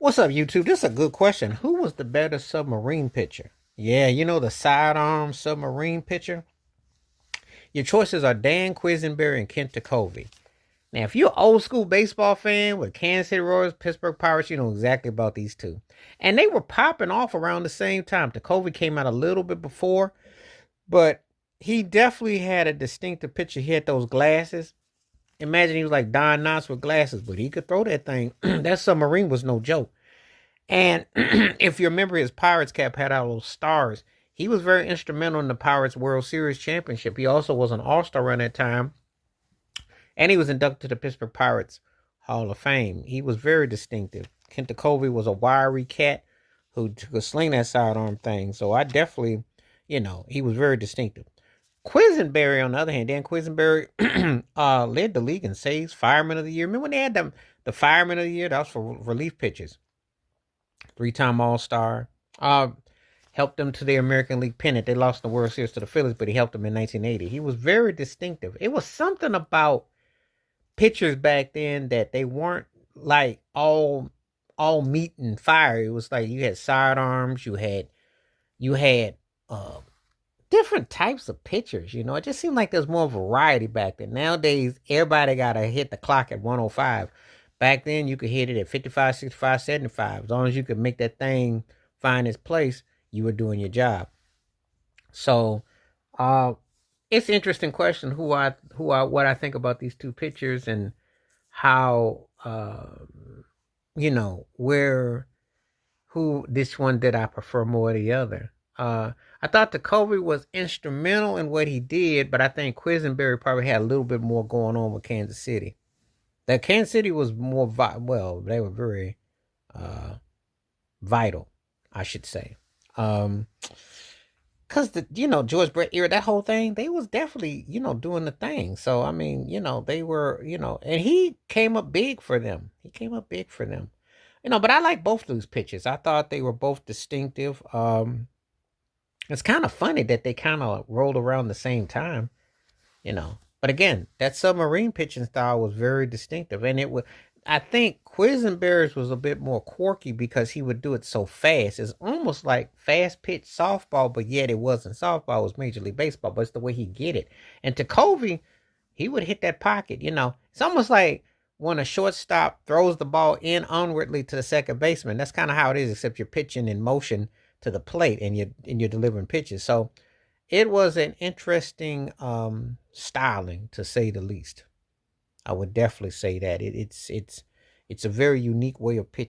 What's up, YouTube? This is a good question. Who was the better submarine pitcher? Yeah, the sidearm submarine pitcher. Your choices are Dan Quisenberry and Kent Tekulve. Now, if you're an old school baseball fan with Kansas City Royals, Pittsburgh Pirates, you know exactly about these two. And they were popping off around the same time. Tekulve came out a little bit before, but he definitely had a distinctive pitcher. He had those glasses. Imagine he was like Don Knotts with glasses, but he could throw that thing. That submarine was no joke. And if you remember, his Pirates cap had all those stars. He was very instrumental in the Pirates World Series championship. He also was an All-Star around that time, and he was inducted to the Pittsburgh Pirates Hall of Fame. He was very distinctive. Kent Tekulve was a wiry cat who could sling that sidearm thing. So I definitely, he was very distinctive. Quisenberry, on the other hand, Dan Quisenberry led the league in saves, Fireman of the Year. Remember when they had the Fireman of the Year? That was for relief pitchers. Three-time All-Star. Helped them to the American League pennant. They lost the World Series to the Phillies, but he helped them in 1980. He was very distinctive. It was something about pitchers back then that they weren't like all meat and fire. It was like you had sidearms, you had different types of pitchers. It just seemed like there's more variety back then. Nowadays, everybody gotta hit the clock at 105. Back then, you could hit it at 55, 65, 75. As long as you could make that thing find its place, you were doing your job. So, it's an interesting question what I think about these two pitchers and how, this one did I prefer more than the other. I thought Tekulve was instrumental in what he did, but I think Quisenberry probably had a little bit more going on with Kansas City. That Kansas City was more they were very vital, I should say. Cause George Brett era, that whole thing, they was definitely doing the thing. So I mean, they were and he came up big for them. But I like both those pitches. I thought they were both distinctive. It's kind of funny that they kind of rolled around the same time. But again, that submarine pitching style was very distinctive, and I think Quisenberry's was a bit more quirky because he would do it so fast. It's almost like fast pitch softball, but yet it wasn't softball. It was Major League Baseball, but it's the way he get it. And Tekulve, he would hit that pocket. It's almost like when a shortstop throws the ball in onwardly to the second baseman. That's kind of how it is, except you're pitching in motion to the plate and you're delivering pitches. So it was an interesting styling, to say the least. I would definitely say that it's a very unique way of pitching.